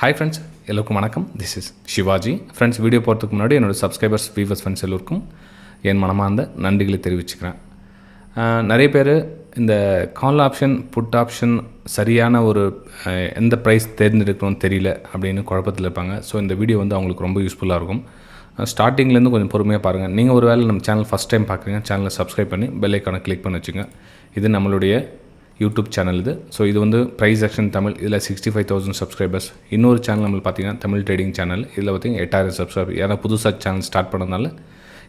Hi friends, எல்லோருக்கும் வணக்கம். This is Shivaji. Friends, video போகிறதுக்கு முன்னாடி என்னோடய சப்ஸ்கிரைபர்ஸ், வியூவர்ஸ், ஃப்ரெண்ட்ஸ் எல்லோருக்கும் என் மனமார்ந்த நன்றிகளை தெரிவிச்சுக்கிறேன். நிறைய பேர் இந்த கால் ஆப்ஷன், புட் ஆப்ஷன் சரியான ஒரு எந்த ப்ரைஸ் தேர்ந்தெடுக்கணும்னு தெரியல அப்படின்னு குழப்பத்தில் இருப்பாங்க. ஸோ இந்த வீடியோ வந்து அவங்களுக்கு ரொம்ப யூஸ்ஃபுல்லாக இருக்கும். ஸ்டார்டிங்லேருந்து கொஞ்சம் பொறுமையாக பாருங்கள். நீங்கள் ஒரு வேளை நம்ம சேனல் ஃபஸ்ட் டைம் பார்க்குறீங்க, சேனலை சப்ஸ்கிரைப் பண்ணி பெல் ஐக்கானை கிளிக் பண்ணி வச்சுங்க. இது நம்மளுடைய யூடியூப் சேனல் இது. ஸோ இது வந்து ப்ரைஸ் ஆக்ஷன் தமிழ். இதில் 65,000 சப்ஸ்கிரைபர்ஸ். இன்னொரு சேனல் நம்மளுக்கு பார்த்தீங்கன்னா தமிழ் ட்ரேடிங் சேனல். இதில் பார்த்திங்கன்னா 8,000 சப்ஸ்கிரைபர். ஏன்னா புதுசாக சேனல் ஸ்டார்ட் பண்ணதுனால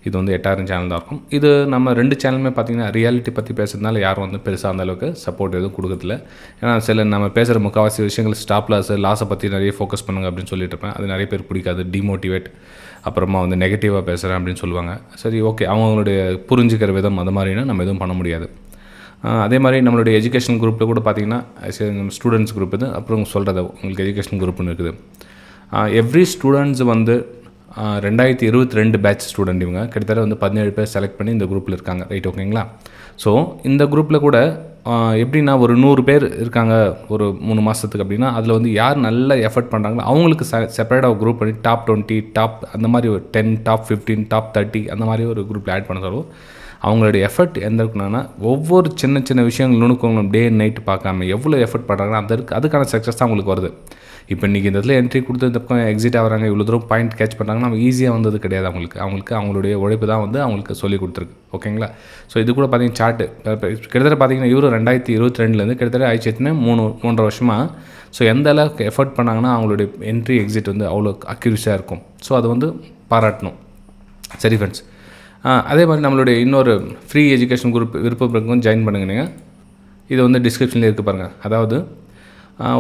இது வந்து 8,000 சேனல் தான் இருக்கும். இது நம்ம 2 சேனலுமே பார்த்திங்கன்னா ரியாலிட்டி பற்றி பேசுறதுனால யாரும் வந்து பெருசாக அந்தளவுக்கு சப்போர்ட் எதுவும் கொடுக்கறதில்ல. ஏன்னா சில நம்ம பேசுகிற முக்கால்வாசி விஷயங்கள் ஸ்டாப் லாஸை பற்றி நிறைய ஃபோக்கஸ் பண்ணுங்க அப்படின்னு சொல்லிட்டு இருப்பேன். அது நிறைய பேர் பிடிக்காது. டிமோட்டிவேட், அப்புறமா வந்து நெகட்டிவாக பேசுகிறேன் அப்படின்னு சொல்லுவாங்க. சரி, ஓகே, அவங்களுடைய புரிஞ்சுக்கிற விதம் அது மாதிரினா நம்ம எதுவும் பண்ண முடியாது. அதே மாதிரி நம்மளுடைய எஜுகேஷன் குரூப்பில் கூட பார்த்திங்கன்னா ஸ்டூடெண்ட்ஸ் குரூப் இது. அப்புறம் சொல்கிறது உங்களுக்கு எஜுகேஷன் குரூப்னு இருக்குது. எவ்ரி ஸ்டூடெண்ட்ஸ் வந்து 2022 பேட்ச் ஸ்டூடெண்ட். இவங்க கிட்டத்தட்ட வந்து 17 பேர் செலக்ட் பண்ணி இந்த குரூப்பில் இருக்காங்க. ரைட், ஓகேங்களா? ஸோ இந்த குரூப்பில் கூட எப்படின்னா ஒரு 100 பேர் இருக்காங்க ஒரு 3 மாதத்துக்கு அப்படின்னா, அதில் வந்து யார் நல்ல எஃபர்ட் பண்ணுறாங்களோ அவங்களுக்கு செப்பரேட்டாக குரூப் பண்ணி டாப் 20, டாப் அந்த மாதிரி ஒரு 10, டாப் 15, டாப் 30 அந்த மாதிரி ஒரு குரூப்பில் ஆட் பண்ண சொல்லுவோம். அவங்களுடைய எஃபர்ட் எந்த இருக்குன்னா, ஒவ்வொரு சின்ன சின்ன விஷயங்கள் நுணுக்கங்களும் டே அண்ட் நைட்டு பார்க்காம எவ்வளோ எஃபர்ட் பண்ணுறாங்கன்னா அதுக்கான சக்ஸஸ் தான் அவங்களுக்கு வருது. இப்போ இன்றைக்கி இந்த இடத்துல என்ட்ரி கொடுத்து இந்த பக்கம் எக்ஸிட் ஆகிறாங்க, இவ்வளோ தூரம் பாயிண்ட் கேட்ச் பண்ணுறாங்கன்னா நம்ம ஈஸியாக வந்தது கிடையாது. அவங்களுடைய உழைப்பு தான் வந்து அவங்களுக்கு சொல்லி கொடுத்துருக்கு. ஓகேங்களா? ஸோ இது கூட பார்த்தீங்கன்னா சார்ட்டு கிட்டத்தட்ட பார்த்தீங்கன்னா இவரும் 2022 கிட்டத்தட்ட ஆயிடுச்சுன்னு 3.5 வருஷமாக. ஸோ எந்த அளவுக்கு எஃபர்ட் பண்ணாங்கன்னா அவங்களுடைய என்ட்ரி எக்ஸிட் வந்து அவ்வளோ அக்யூரஸியாக இருக்கும். ஸோ அதை வந்து பாராட்டணும். சரி ஃப்ரெண்ட்ஸ், அதே மாதிரி நம்மளுடைய இன்னொரு ஃப்ரீ எஜுகேஷன் குரூப் விருப்பம் இருக்கும், ஜாயின் பண்ணுங்க. நீங்கள் இது வந்து டிஸ்கிரிப்ஷனில் இருக்குது பாருங்கள். அதாவது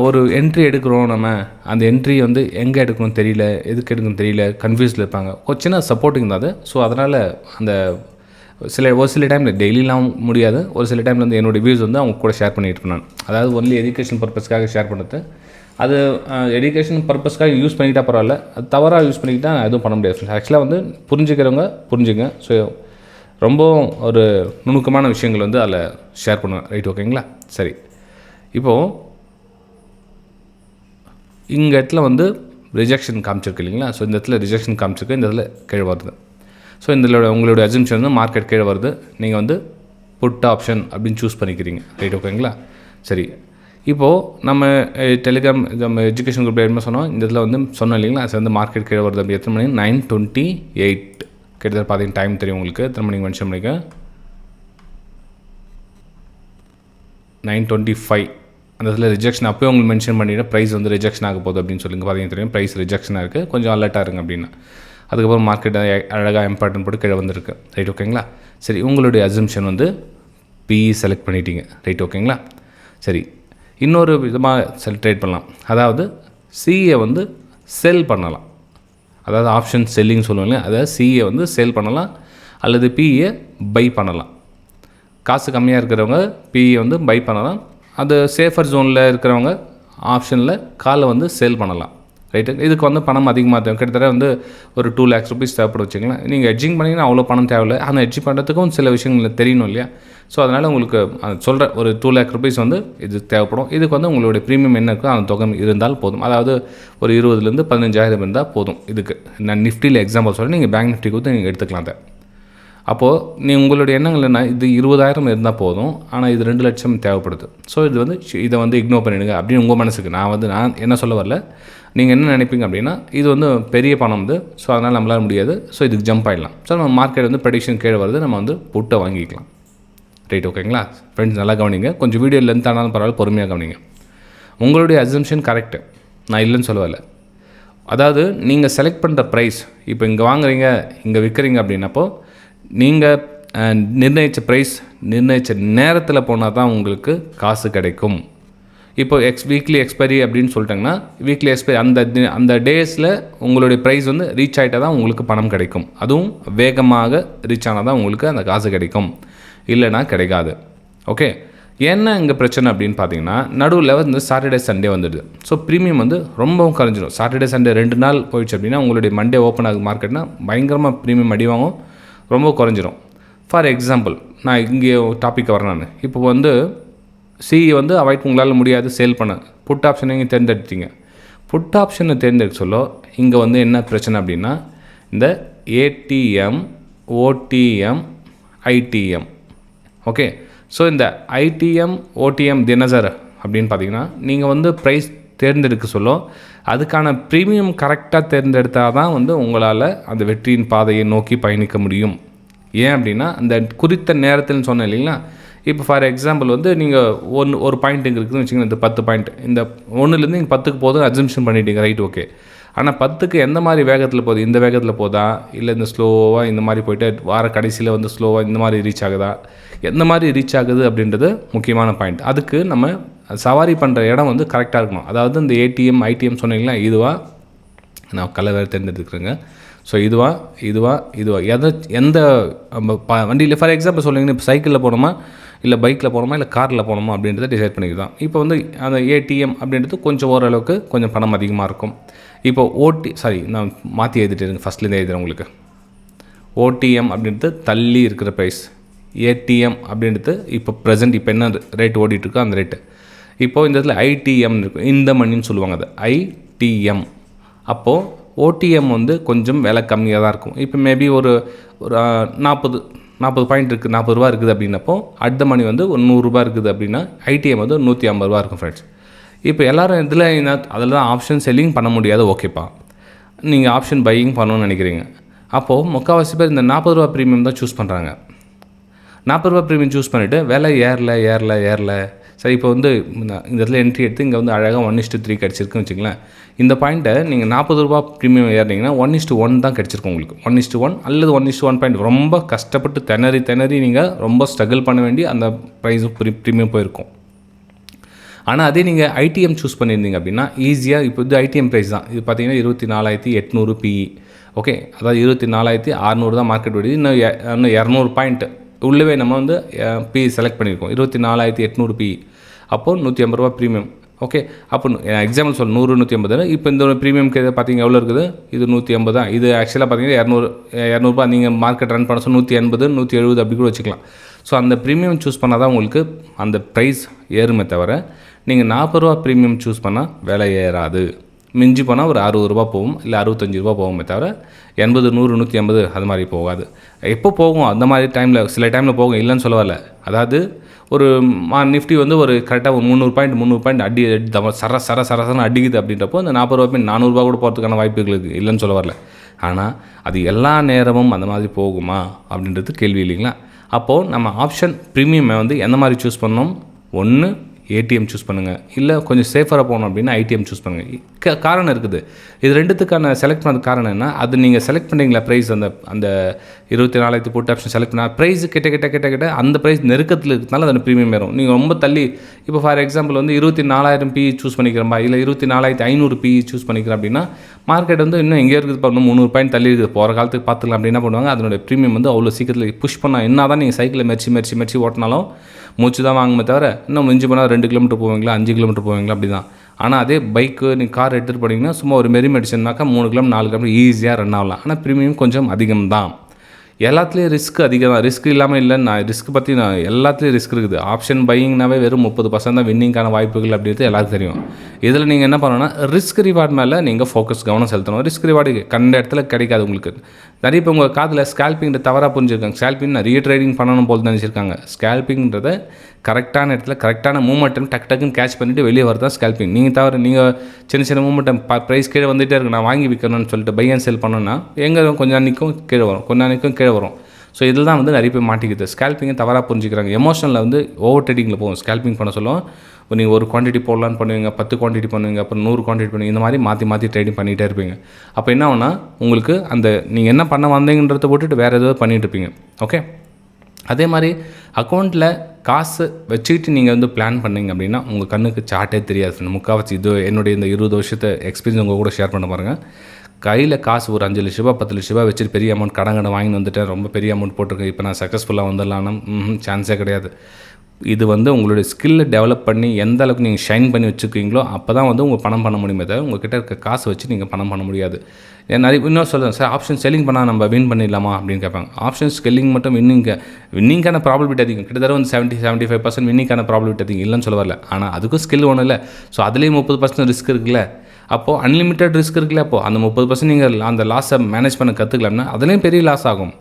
ஒரு என்ட்ரி எடுக்கிறோம், நம்ம அந்த என்ட்ரி வந்து எங்கே எடுக்கணும்னு தெரியல, எதுக்கு எடுக்கணும்னு தெரியல, கன்ஃபியூஸில் இருப்பாங்க. ஒரு சின்ன சப்போர்ட்டிங் தான் அது. ஸோ அதனால் அந்த ஒரு சில டைமில் டெய்லிலாம் முடியாது, ஒரு சில டைமில் வந்து என்னோடய வியூஸ் வந்து அவங்க கூட ஷேர் பண்ணிட்டு இருப்பேன் நான். அதாவது ஒன்லி எஜுகேஷன் பர்பஸ்க்காக ஷேர் பண்ணுறது. அது எஜுகேஷன் பர்பஸ்க்காக யூஸ் பண்ணிக்கிட்டா பரவாயில்ல, அது தவறாக யூஸ் பண்ணிக்கிட்டா எதுவும் பண்ண முடியாது. ஆக்சுவலாக வந்து புரிஞ்சுக்கிறவங்க புரிஞ்சுங்க. ஸோ ரொம்ப ஒரு நுணுக்கமான விஷயங்கள் வந்து அதில் ஷேர் பண்ணுவேன். ரைட், ஓகேங்களா? சரி, இப்போது இங்கே இடத்துல வந்து ரிஜெக்ஷன் காமிச்சிருக்கு இல்லைங்களா? ஸோ இந்த இடத்துல ரிஜெக்ஷன் காமிச்சிருக்கு, இந்த இடத்துல கீழே வருது. ஸோ இதில் உங்களுடைய அசம்ஷன் வந்து மார்க்கெட் கீழே வருது, நீங்கள் வந்து புட் ஆப்ஷன் அப்படின்னு சூஸ் பண்ணிக்கிறீங்க. ரைட், ஓகேங்களா? சரி, இப்போது நம்ம டெலிகிராம் நம்ம எஜுகேஷன் குரூப்பில் என்ன சொன்னோம், இந்த இதில் வந்து சொன்னோம் இல்லைங்களா? அது வந்து மார்க்கெட் கீழே வருது. அப்படி எத்தனை மணி? 9:28 கிட்டத்தட்ட பார்த்தீங்கன்னா டைம் தெரியும் உங்களுக்கு. எத்தனை மணிக்கு மென்ஷன் பண்ணிக்க? 9:25 அந்த இதில் ரிஜெக்ஷன் அப்போயே உங்களுக்கு மென்ஷன் பண்ணிவிட்டு ப்ரைஸ் வந்து ரிஜெக்ஷன் ஆக போகுது அப்படின்னு சொல்லுங்க. பார்த்தீங்கன்னா தெரியும் ப்ரைஸ் ரிஜெக்ஷனாக இருக்குது, கொஞ்சம் அலர்ட்டாக இருங்க அப்படின்னு. அதுக்கப்புறம் மார்க்கெட் அழகாக இம்பார்ட்டன்ட் போட்டு கீழே வந்துருக்கு. ரைட், ஓகேங்களா? சரி, உங்களுடைய அசம்ஷன் வந்து பிஇ செலக்ட் பண்ணிட்டீங்க. ரைட், ஓகேங்களா? சரி, இன்னொரு விதமாக ட்ரேட் பண்ணலாம். அதாவது சிஏ வந்து செல் பண்ணலாம். அதாவது ஆப்ஷன் செல்லிங் சொல்லுவாங்க. அதாவது சிஏ வந்து சேல் பண்ணலாம் அல்லது பிஇயை பை பண்ணலாம். காசு கம்மியாக இருக்கிறவங்க பிஇயை வந்து பை பண்ணலாம். அது சேஃபர் ஜோனில் இருக்கிறவங்க ஆப்ஷனில் காலை வந்து சேல் பண்ணலாம். ரைட்டு, இதுக்கு வந்து பணம் அதிகமாக தேவை. கிட்டத்தட்ட வந்து ஒரு 2 lakhs rupees தேவைப்பட வச்சுக்கலாம். நீங்கள் எட்ஜிங் பண்ணிங்கன்னா அவ்வளோ பணம் தேவையில்லை. ஆனால் எட்ஜிங் பண்ணுறதுக்கும் சில விஷயங்கள் தெரியணும் இல்லையா? ஸோ அதனால் உங்களுக்கு சொல்கிற ஒரு 2 lakh rupees வந்து இது தேவைப்படும். இதுக்கு வந்து உங்களுடைய ப்ரீமியம் என்ன இருக்கோ அந்த தொகை இருந்தால் போதும். அதாவது ஒரு 20,000 15,000 இருந்தால் போதும். இதுக்கு நான் நிஃப்டியில் எக்ஸாம்பிள் சொல்கிறேன், நீங்கள் பேங்க் நிஃப்டி கொடுத்து நீங்கள் எடுத்துக்கலாம். அதை அப்போது உங்களுடைய எண்ணங்கள் என்ன? இது 20,000 இருந்தால் போதும், ஆனால் இது 2 லட்சம் தேவைப்படுது. ஸோ இது வந்து இதை வந்து இக்னோர் பண்ணிவிடுங்க அப்படின்னு உங்கள் மனசுக்கு. நான் என்ன சொல்ல வரல, நீங்கள் என்ன நினைப்பீங்க அப்படின்னா இது வந்து பெரிய பணம் வந்து, ஸோ அதனால் நம்மளால் முடியாது, ஸோ இதுக்கு ஜம்ப் ஆகிடலாம். ஸோ நம்ம மார்க்கெட் வந்து ப்ரெடிக்ஷன் கீழே வருது, நம்ம வந்து புட்டை வாங்கிக்கலாம். ரைட், ஓகேங்களா? ஃப்ரெண்ட்ஸ், நல்லா கவனிங்க. கொஞ்சம் வீடியோ லென்த் ஆனாலும் பரவாயில்ல, பொறுமையாக கவனிங்க. உங்களுடைய அசம்ஷன் கரெக்டு, நான் இல்லைன்னு சொல்ல வரல. அதாவது நீங்கள் செலக்ட் பண்ணுற ப்ரைஸ், இப்போ இங்கே வாங்குறீங்க இங்கே விற்கிறீங்க அப்படின்னப்போ நீங்கள் நிர்ணயித்த ப்ரைஸ் நிர்ணயித்த நேரத்தில் போனால் தான் உங்களுக்கு காசு கிடைக்கும். இப்போ வீக்லி எக்ஸ்பைரி அப்படின்னு சொல்லிட்டாங்கன்னா வீக்லி எக்ஸ்பைரி அந்த டேஸில் உங்களுடைய ப்ரைஸ் வந்து ரீச் ஆகிட்டால் தான் உங்களுக்கு பணம் கிடைக்கும். அதுவும் வேகமாக ரீச் ஆனால் தான் உங்களுக்கு அந்த காசு கிடைக்கும், இல்லைனா கிடைக்காது. ஓகே, என்ன இங்கே பிரச்சனை அப்படின்னு பார்த்தீங்கன்னா நடுவில் வந்து சாட்டர்டே சண்டே வந்துடுது. ஸோ ப்ரீமியம் வந்து ரொம்பவும் குறைஞ்சிடும். சாட்டர்டே சண்டே 2 நாள் போயிடுச்சு அப்படின்னா உங்களுடைய மண்டே ஓப்பன் ஆகுது மார்க்கெட்னா பயங்கரமாக ப்ரீமியம் அடிவாங்கும், ரொம்ப குறைஞ்சிரும். ஃபார் எக்ஸாம்பிள் நான் இங்கே டாப்பிக் வரேன். நான் இப்போ வந்து சிஇ வந்து அவாய்ட் உங்களால் முடியாது சேல் பண்ண, புட் ஆப்ஷன் நீங்கள் தேர்ந்தெடுத்தீங்க. புட் ஆப்ஷனை தேர்ந்தெடுக்க சொல்ல இங்கே வந்து என்ன பிரச்சனை அப்படின்னா இந்த ATM, OTM, IDM. Okay, so இந்த ஐடிஎம், ஓடிஎம் இது என்ன சார் அப்படின்னு பார்த்தீங்கன்னா, நீங்கள் வந்து ப்ரைஸ் தேர்ந்தெடுக்க சொல்ல அதுக்கான ப்ரீமியம் கரெக்டாக தேர்ந்தெடுத்தால் தான் வந்து உங்களால் அந்த வெற்றியின் பாதையை நோக்கி பயணிக்க முடியும். ஏன் அப்படின்னா, அந்த குறித்த நேரத்தில்னு சொன்னேன் இல்லைங்களா. இப்போ ஃபார் எக்ஸாம்பிள் வந்து நீங்கள் ஒரு பாயிண்ட் இங்கே இருக்குதுன்னு வச்சுக்கோங்க, இந்த 10 பாயிண்ட், இந்த 1லேருந்து நீங்கள் 10க்கு போதும் அசம்ஷன் பண்ணிட்டீங்க, ரைட், ஓகே. ஆனால் 10க்கு எந்த மாதிரி வேகத்தில் போகுது, இந்த வேகத்தில் போதா இல்லை இந்த ஸ்லோவாக இந்த மாதிரி போய்ட்டு வார கடைசியில் வந்து ஸ்லோவாக இந்த மாதிரி ரீச் ஆகுதா, எந்த மாதிரி ரீச் ஆகுது அப்படின்றது முக்கியமான பாயிண்ட். அதுக்கு நம்ம சவாரி பண்ணுற இடம் வந்து கரெக்டாக இருக்கணும். அதாவது இந்த ஏடிஎம், ஐடிஎம் சொன்னீங்களா, இதுவாக நான் கலர் வேறு தேர்ந்தெடுத்துக்கிறேங்க. ஸோ இதுவா எந்த வண்டியில் ஃபார் எக்ஸாம்பிள் சொல்லிங்கன்னா, இப்போ சைக்கிளில் போனோமா இல்லை பைக்கில் போனோமா இல்லை காரில் போனோமா அப்படின்றத டிசைட் பண்ணிக்கலாம். இப்போ வந்து அந்த ஏடிஎம் அப்படின்றது கொஞ்சம் ஓரளவுக்கு கொஞ்சம் பணம் அதிகமாக இருக்கும். இப்போ நான் மாற்றி எழுதிட்டு ஃபஸ்ட்லேருந்து எழுதுகிறேன் உங்களுக்கு. ஓடிஎம் அப்படின்றது தள்ளி இருக்கிற ப்ரைஸ், ஏடிஎம் அப்படின்றது இப்போ ப்ரெசென்ட் இப்போ என்ன ரேட் ஓடிட்டுருக்கோ அந்த ரேட்டு. இப்போது இந்த இடத்துல ஐடிஎம் இருக்கும், இந்த மணின்னு சொல்லுவாங்க, அது ஐடிஎம். அப்போது ஓடிஎம் வந்து கொஞ்சம் விலை கம்மியாக தான் இருக்கும். இப்போ மேபி ஒரு 40 பாயிண்ட் இருக்குது, 40 ரூபா இருக்குது அப்படின்னப்போ அடுத்த மணி வந்து ஒரு 100 ரூபா இருக்குது அப்படின்னா ஐடிஎம் வந்து 150 ரூபா இருக்கும் ஃப்ரெண்ட்ஸ். இப்போ எல்லோரும் இதில் அதில் தான் ஆப்ஷன் செல்லிங் பண்ண முடியாது, ஓகேப்பா. நீங்கள் ஆப்ஷன் பையிங் பண்ணணும்னு நினைக்கிறீங்க. அப்போது முக்கால்வாசி பேர் இந்த 40 ரூபா ப்ரீமியம் தான் சூஸ் பண்ணுறாங்க. 40 ரூபா ப்ரீமியம் சூஸ் பண்ணிவிட்டு விலை ஏறல. சரி, இப்போ வந்து இந்த இடத்துல என்ட்ரி எடுத்து இங்கே வந்து அழகாக 1:3 கிடச்சிருக்குன்னு வச்சுங்களேன். இந்த பாயிண்ட்டை நீங்கள் 40 ரூபா ப்ரீமியம் ஏறினீங்கன்னா 1:1 தான் கிடச்சிருக்கும் உங்களுக்கு. 1:1 அல்லது 1:1 பாயிண்ட் ரொம்ப கஷ்டப்பட்டு திணறி நீங்கள் ரொம்ப ஸ்ட்ரகிள் பண்ண வேண்டி அந்த ப்ரைஸும் ப்ரீமியம் போயிருக்கும். ஆனால் அதே நீங்கள் ஐடிஎம் சூஸ் பண்ணியிருந்தீங்க அப்படின்னா ஈஸியாக, இப்போ இது ஐடிஎம் ப்ரைஸ் தான். இது பார்த்தீங்கன்னா 24,800 பிஇ. ஓகே, அதாவது 24,600 தான் மார்க்கெட் வேல்யூ. இன்னும் 200 பாயிண்ட் உள்ளவே நம்ம வந்து பிஇ செலக்ட் பண்ணியிருக்கோம். 24,800 பிஇ. அப்போது 150 ரூபா ப்ரீமியம். ஓகே, அப்போ எக்ஸாம்பிள் 100, 150. இப்போ இந்த ப்ரீமியம்க்கு இதை பார்த்தீங்க எவ்வளோ இருக்குது, இது 150 தான். இது ஆக்சுவலாக பார்த்தீங்கன்னா 200 நீங்கள் மார்க்கெட் ரன் பண்ண 180, 170 அப்படி கூட வச்சுக்கலாம். ஸோ அந்த ப்ரீமியம் சூஸ் பண்ணால் தான் உங்களுக்கு அந்த ப்ரைஸ் ஏறுமே தவிர, நீங்கள் 40 ரூபா ப்ரீமியம் சூஸ் பண்ணால் விலை ஏறாது. மிஞ்சி போனால் ஒரு 60 ரூபா போகும், இல்லை 65 ரூபா போகுமே தவிர 80, 100, 150 அது மாதிரி போகாது. எப்போ போகும் அந்த மாதிரி டைமில், சில டைமில் போகும், இல்லைன்னு சொல்ல வரல. அதாவது ஒரு நிஃப்டி வந்து ஒரு கரெக்டாக ஒரு 300 பாயிண்ட் அடி சரசரன்னு அடிக்குது அப்படின்றப்போ அந்த 40 ரூபா பாயிண்ட் 400 ரூபா கூட போகிறதுக்கான வாய்ப்புகள் இருக்குது, இல்லைன்னு சொல்ல வரல. ஆனால் அது எல்லா நேரமும் அந்த மாதிரி போகுமா அப்படின்றது கேள்வி இல்லைங்களா. அப்போது நம்ம ஆப்ஷன் ப்ரீமியமை வந்து எந்த மாதிரி சூஸ் பண்ணணும், ஒன்று ஏடிஎம் சூஸ் பண்ணுங்கள், இல்லை கொஞ்சம் சேஃபராக போகணும் அப்படின்னா ஐடிஎம் சூஸ் பண்ணுங்கள். காரணம் இருக்குது. இது ரெண்டுத்துக்கான செலக்ட் பண்ணது காரணம் என்ன, அது நீங்கள் செலக்ட் பண்ணுறீங்களா ப்ரைஸ், அந்த 24,000 போட்டு ஆப்ஷன் செலக்ட் பண்ணால் ப்ரைஸ் கிட்ட அந்த ப்ரைஸ் நெருக்கத்தில் இருக்கிறதுனால அந்த ப்ரீமியம் வரும். நீங்கள் ரொம்ப தள்ளி, இப்போ ஃபார் எக்ஸாம்பிள் வந்து 24,000 பிஇ சூஸ் பண்ணிக்கிறோம்பா, இல்லை 24,500 பிஇ சூஸ் பண்ணிக்கிறேன் அப்படின்னா மார்க்கெட் வந்து இன்னும் எங்கே இருக்குது பாருங்க, 300 பாயிண்ட் தள்ளி இருக்குது, போகிற காலத்துக்கு பார்த்துக்கலாம் அப்படின்னா பண்ணுவாங்க. அதனுடைய ப்ரீமியம் வந்து அவ்வளோ சீக்கிரத்தில் புஷ் பண்ணால் என்ன தான் நீங்கள் சைக்கிளை மெரிச்சு ஓட்டினாலும் மூச்சு தான் வாங்குமே தவிர, இன்னும் மிஞ்சி போனால் 2 கிலோமீட்டர் போவீங்களா, 5 கிலோமீட்டர் போவீங்களா, அப்படி தான். ஆனால் அதே பைக்கு நீங்கள் கார் எடுத்துகிட்டு போனீங்கன்னா சும்மா ஒரு மெடிசன்னாக்கா 3 கிலோமீட்டர் 4 கிலோமீட்டர் ஈஸியாக ரன் ஆகலாம். ஆனால் ப்ரீமியம் கொஞ்சம் அதிகம் தான். எல்லாத்துலேயும் ரிஸ்க் அதிகம் தான். ரிஸ்க் இல்லாமல் இல்லை, நான் ரிஸ்க் பற்றி எல்லாத்துலேயும் ரிஸ்க் இருக்குது. ஆப்ஷன் பையிங்னாவே வெறும் 30% தான் வின்னிங்கான வாய்ப்புகள் அப்படின்றது எல்லாருக்கும் தெரியும். இதில் நீங்கள் என்ன பண்ணணும்னா ரிஸ்க் ரிவார்ட் மேலே நீங்கள் கவனம் செலுத்தணும். ரிஸ்க் ரிவார்டு கண்ட இடத்துல கிடைக்காது உங்களுக்கு. நிறைய இப்போ உங்கள் காதில் ஸ்கேல்பிங் தவறாக புரிஞ்சுருக்காங்க. ஸ்கேல்பிங் நிறைய ட்ரேடிங் பண்ணணும் போல் நினச்சிருக்காங்க. ஸ்கேல்பிங்கிறத கரெக்டான இடத்துல கரெக்டான மூமெண்ட்டும் டக்குன்னு கேட்ச் பண்ணிவிட்டு வெளியே வரதான் ஸ்கேல்பிங். நீங்கள் சின்ன மூமெண்ட்டம் ப்ரைஸ் கீழே வந்துகிட்டே இருக்கு, நான் வாங்கி விற்கணும்னு சொல்லிட்டு பை அண்ட் செல் பண்ணோன்னா எங்கே கொஞ்சம் அன்றைக்கும் கீழே வரும், கொஞ்சம் அன்றைக்கும் கீழே வரும். ஸோ இதில் தான் வந்து நிறைய பேர் மாட்டிக்குது. ஸ்கேல்பிங்கை தவறாக புரிஞ்சுக்கிறாங்க. எமோஷனில் வந்து ஓவர் ட்ரேடிங்கில் போகும். ஸ்கேல்பிங் பண்ண சொல்லுவோம், நீங்கள் ஒரு குவான்டிட்டி போடலான்னு பண்ணுவீங்க, 10 குவான்டிட்டி பண்ணுவீங்க, அப்புறம் 100 குவான்டிட்டி பண்ணுவீங்க, இந்த மாதிரி மாற்றி ட்ரேடிங் பண்ணிகிட்டே இருப்பீங்க. அப்போ என்ன ஆகுனா உங்களுக்கு அந்த நீங்கள் என்ன பண்ண வந்தீங்கன்றதை போட்டுட்டு வேறு ஏதாவது பண்ணிகிட்டு இருப்பீங்க. ஓகே, அதே மாதிரி அக்கௌண்ட்டில் காசு வச்சுக்கிட்டு நீங்கள் வந்து பிளான் பண்ணிங்க அப்படின்னா உங்கள் கண்ணுக்கு சார்ட்டே தெரியாது. முக்கால்வாசி இது என்னுடைய இந்த 20 வருஷத்தை எக்ஸ்பீரியன்ஸ் உங்கள் கூட ஷேர் பண்ண பாருங்கள். கையில் காசு ஒரு 5 லட்ச ரூபா 10 லட்ச ரூபா வச்சுட்டு பெரிய அமௌண்ட் கடன் வாங்கிட்டு வந்துட்டேன், ரொம்ப பெரிய அமௌண்ட் போட்டிருக்கேன், இப்போ நான் சக்ஸஸ்ஃபுல்லாக வந்துடலான்னா சான்ஸே கிடையாது. இது வந்து உங்களுடைய ஸ்கில்லை டெவலப் பண்ணி எந்த அளவுக்கு நீங்கள் ஷைன் பண்ணி வச்சுருக்கீங்களோ அப்போ தான் வந்து உங்கள் பணம் பண்ண முடியுமே தவிர உங்கள்கிட்ட இருக்க காசு வச்சு நீங்கள் பணம் பண்ண முடியாது. நிறைய இன்னும் சொல்கிறேன் சார், ஆப்ஷன் செல்லிங் பண்ணால் நம்ம வின் பண்ணிடலாமா அப்படின்னு கேட்பாங்க. ஆப்ஷன் செல்லிங் மட்டும் வின்னிங்கான ப்ராபிலிட்டி அதிகம், கிட்டத்தட்ட வந்து 70-75% வின்னிங்கான ப்ராபிலிட்டி அதிகம், இல்லைன்னு சொல்ல வரல. ஆனால் அதுக்கும் ஸ்கில் ஒன்றும் இல்லை. ஸோ அதுலேயும் 30% ரிஸ்க் இருக்குல்ல. அப்போது அன்லிமிட்டட் ரிஸ்க் இருக்குல்ல, அப்போது அந்த 30% நீங்கள் அந்த லாஸை மேனேஜ் பண்ண கற்றுக்கலாம்னா அதுலேயும் பெரிய லாஸ் ஆகும்.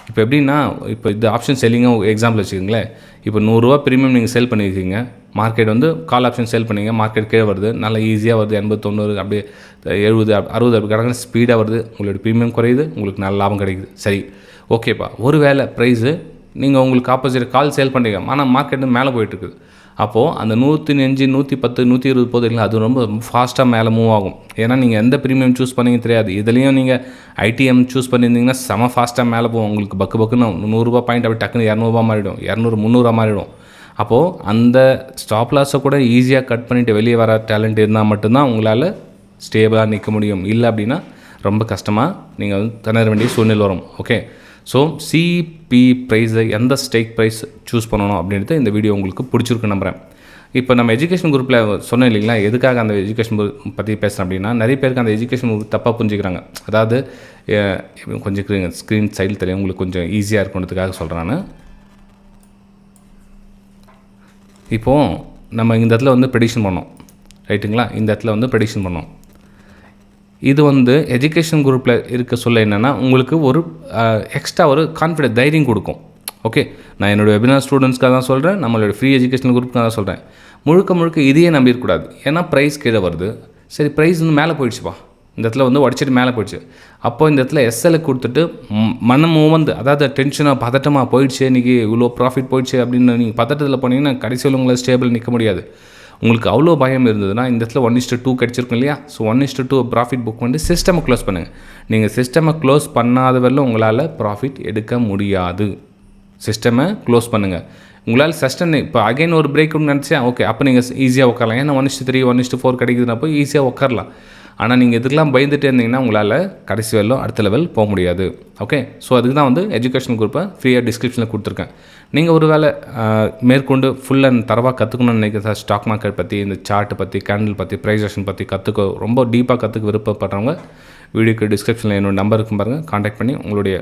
இப்போ எப்படின்னா, இப்போ இது ஆப்ஷன் செல்லிங்காக எக்ஸாம்பிள் வச்சுக்கோங்களேன். இப்போ ₹100 ப்ரீமியம் நீங்கள் சேல் பண்ணியிருக்கீங்க, மார்க்கெட் வந்து கால் ஆப்ஷன் சேல் பண்ணிங்க, மார்க்கெட் கீழே வருது, நல்லா ஈஸியாக வருது, 80, 90 அப்படியே 70, 60 அப்படி கிடக்கு ஸ்பீடாக வருது, உங்களோட ப்ரீமியம் குறையுது, உங்களுக்கு நல்ல லாபம் கிடைக்குது. சரி, ஓகேப்பா. ஒரு வேளை ப்ரைஸு நீங்கள் உங்களுக்கு ஆப்போசிட் கால் சேல் பண்ணுறீங்க, ஆனால் மார்க்கெட் மேலே போயிட்டுருக்குது. அப்போது அந்த 105, 110, 120 போது இல்லைங்களா, அது ரொம்ப ஃபாஸ்ட்டாக மேலே மூவ் ஆகும். ஏன்னா நீங்கள் எந்த ப்ரீமியம் சூஸ் பண்ணிங்க தெரியாது. இதுலேயும் நீங்கள் ஐடிஎம் சூஸ் பண்ணியிருந்தீங்கன்னா செம ஃபாஸ்ட்டாக மேலே போகும். உங்களுக்கு பக்குன்னு ₹100 பாயிண்ட் அப்படி டக்குன்னு ₹200 மாறிடும், 200 300 மாறிடும். அப்போது அந்த ஸ்டாப் லாஸை கூட ஈஸியாக கட் பண்ணிவிட்டு வெளியே வர டேலண்ட் இருந்தால் மட்டும்தான் உங்களால் ஸ்டேபிளாக நிற்க முடியும். இல்லை அப்படின்னா ரொம்ப கஷ்டமாக நீங்கள் வந்து திணற வேண்டிய சூழ்நிலை வரும். ஓகே, ஸோ சிபி ப்ரைஸை எந்த ஸ்டேக் ப்ரைஸ் சூஸ் பண்ணணும் அப்படின்றது இந்த வீடியோ உங்களுக்கு பிடிச்சிருக்கு நம்புகிறேன். இப்போ நம்ம எஜுகேஷன் குரூப்பில் சொன்னோம் இல்லைங்களா, எதுக்காக அந்த எஜுகேஷன் குரூப் பற்றி பேசுகிறேன் அப்படின்னா, நிறைய பேருக்கு அந்த எஜுகேஷன் குரூப் தப்பாக புரிஞ்சுக்கிறாங்க. அதாவது கொஞ்சம் ஸ்க்ரீன் சைடில் தெரியும், உங்களுக்கு கொஞ்சம் ஈஸியாக இருக்கணுன்றதுக்காக சொல்கிறேன் நான். இப்போது நம்ம இந்த இடத்துல வந்து ப்ரெடிக்ஷன் பண்ணோம், ரைட்டுங்களா? இந்த இடத்துல வந்து ப்ரெடிக்ஷன் பண்ணோம். இது வந்து எஜுகேஷன் குரூப்பில் இருக்க சொல்ல என்னென்னா, உங்களுக்கு ஒரு எக்ஸ்ட்ரா ஒரு கான்ஃபிடென்ட் தைரியம் கொடுக்கும். ஓகே, நான் என்னோடய வெபினார் ஸ்டூடெண்ட்ஸ்க்காக தான் சொல்கிறேன், நம்மளோட ஃப்ரீ எஜுகேஷனல் குரூப்புக்காக தான் சொல்கிறேன். முழுக்க இதையே நம்பிடக்கூடாது. ஏன்னா ப்ரைஸ் கீழே வருது, சரி ப்ரைஸ் வந்து மேலே போயிடுச்சுப்பா, இந்த இடத்துல வந்து உடச்சிட்டு மேலே போயிடுச்சு. அப்போ இந்த இடத்துல எஸ்எல்ஐ கொடுத்துட்டு மனம் வந்து அதாவது டென்ஷனாக பதட்டமாக போயிடுச்சு, இன்றைக்கி இவ்வளோ ப்ராஃபிட் போயிடுச்சு அப்படின்னு நீங்கள் பதட்டத்தில் போனீங்கன்னா கடைசியில் உங்களை ஸ்டேபிள் நிற்க முடியாது. உங்களுக்கு அவ்வளோ பயம் இருந்ததுன்னா இந்த இடத்துல 1:2 கிடச்சிருக்கும் இல்லையா? ஸோ 1:2 ப்ராஃபிட் புக் பண்ணி சிஸ்டமை க்ளோஸ் பண்ணுங்கள். நீங்கள் சிஸ்டமை க்ளோஸ் பண்ணாத வரல உங்களால் ப்ராஃபிட் எடுக்க முடியாது. சிஸ்டமை க்ளோஸ் பண்ணுங்கள். உங்களால் சஸ்டன் இப்போ அகைன் ஒரு பிரேக் நினச்சா ஓகே, அப்போ நீங்கள் ஈஸியாக உட்காரலாம். ஏன்னா 1:3 1:4 கிடைக்குதுன்னப்போ ஈஸியாக உட்காரலாம். ஆனால் நீங்கள் இதுக்கெல்லாம் பயந்துட்டு இருந்தீங்கன்னா உங்களால் கடைசி வரலும் அடுத்த லெவல் போக முடியாது. ஓகே, ஸோ அதுக்கு தான் வந்து எஜுகேஷன் குரூப்பை ஃப்ரீயாக டிஸ்கிரிப்ஷனில் கொடுத்துருக்கேன். நீங்கள் ஒரு வேளை மேற்கொண்டு ஃபுல் அண்ட் தரவாக கற்றுக்கணும்னு நினைக்கிற ஸ்டாக் மார்க்கெட் பற்றி, இந்த சார்ட்டை பற்றி, கேண்டில் பற்றி, ப்ரைஸ் ஆக்ஷன் பற்றி ரொம்ப டீப்பாக கற்றுக்க விருப்பப்படுறவங்க வீடியோக்கு டிஸ்கிரிப்ஷனில் என்னோட நம்பர் இருக்கும் பாருங்கள், காண்டாக்ட் பண்ணி உங்களுடைய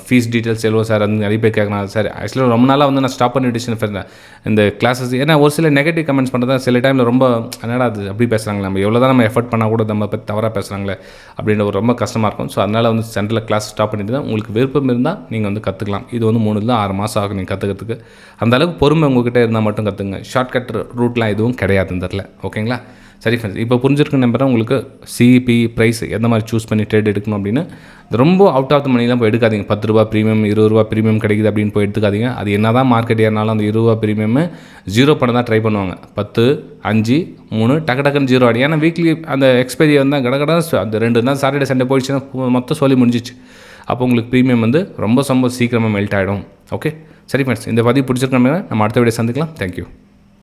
ஃபீஸ் டீட்டெயில்ஸ் எவ்வளோ சார் அது நிறைய பேர் கேட்கணும். சார் ஆக்சுவலாக ரொம்ப நாளாக வந்து நான் ஸ்டாப் பண்ணிட்டு இந்த கிளாஸஸ், ஏன்னா ஒரு சில நெகட்டிவ் கமெண்ட்ஸ் பண்ணுறதா சில டைமில் ரொம்ப என்னடா அது அப்படி பேசுகிறாங்களே, நம்ம எவ்வளோ தான் நம்ம எஃபர்ட் பண்ணால் கூட நம்ம பற்றி தவறாக பேசுகிறாங்களே அப்படின்ற ஒரு ரொம்ப கஷ்டமாக இருக்கும். ஸோ அதனால் வந்து சென்டரில் கிளாஸ் ஸ்டாப் பண்ணிட்டு தான் உங்களுக்கு விருப்பம் இருந்தால் நீங்கள் வந்து கற்றுக்கலாம். இது வந்து 3-6 மாதம் ஆகும் நீங்கள் கற்றுக்கிறதுக்கு. அந்தளவுக்கு பொறுமை உங்கள்கிட்ட இருந்தால் மட்டும் கற்றுங்க. ஷார்ட்கட் ரூட்லாம் எதுவும் கிடையாது இந்த இடத்துல. ஓகேங்களா? சரி ஃப்ரெண்ட்ஸ், இப்போ புரிஞ்சிருக்குன்னு நம்புறேன். உங்களுக்கு சிபி ப்ரைஸ் எந்த மாதிரி சூஸ் பண்ணி ட்ரேட் எடுக்கணும் அப்படின்னு. ரொம்ப அவுட் ஆஃப் த மணிலாம் போய் எடுக்காதீங்க. ₹10 ப்ரீமியம், ₹20 ப்ரீமியம் கிடைக்குது அப்படின்னு போய் எடுத்துக்காதீங்க. அது என்ன தான் மார்க்கெட் ஏறினாலும் அந்த ₹20 ப்ரீமியம் ஜீரோ பண்ண தான் ட்ரை பண்ணுவாங்க. 10, 5, 3 டக்குன்னு ஜீரோ ஆடி. ஏன்னா வீக்லி அந்த எக்ஸ்பைரி வந்தால் கடகடா அந்த 2 நாள் சாட்டர்டே சண்டே போயிடுச்சுன்னா மொத்தம் சொல்லி முடிஞ்சிச்சு. அப்போ உங்களுக்கு ப்ரீமியம் வந்து ரொம்ப சீக்கிரமாக மெல்ட் ஆகிடும். ஓகே, சரி ஃப்ரெண்ட்ஸ், இந்த பதிவு பிடிச்சிருக்கோம். நம்ம அடுத்த வீடியோ சந்திக்கலாம். தேங்க்யூ.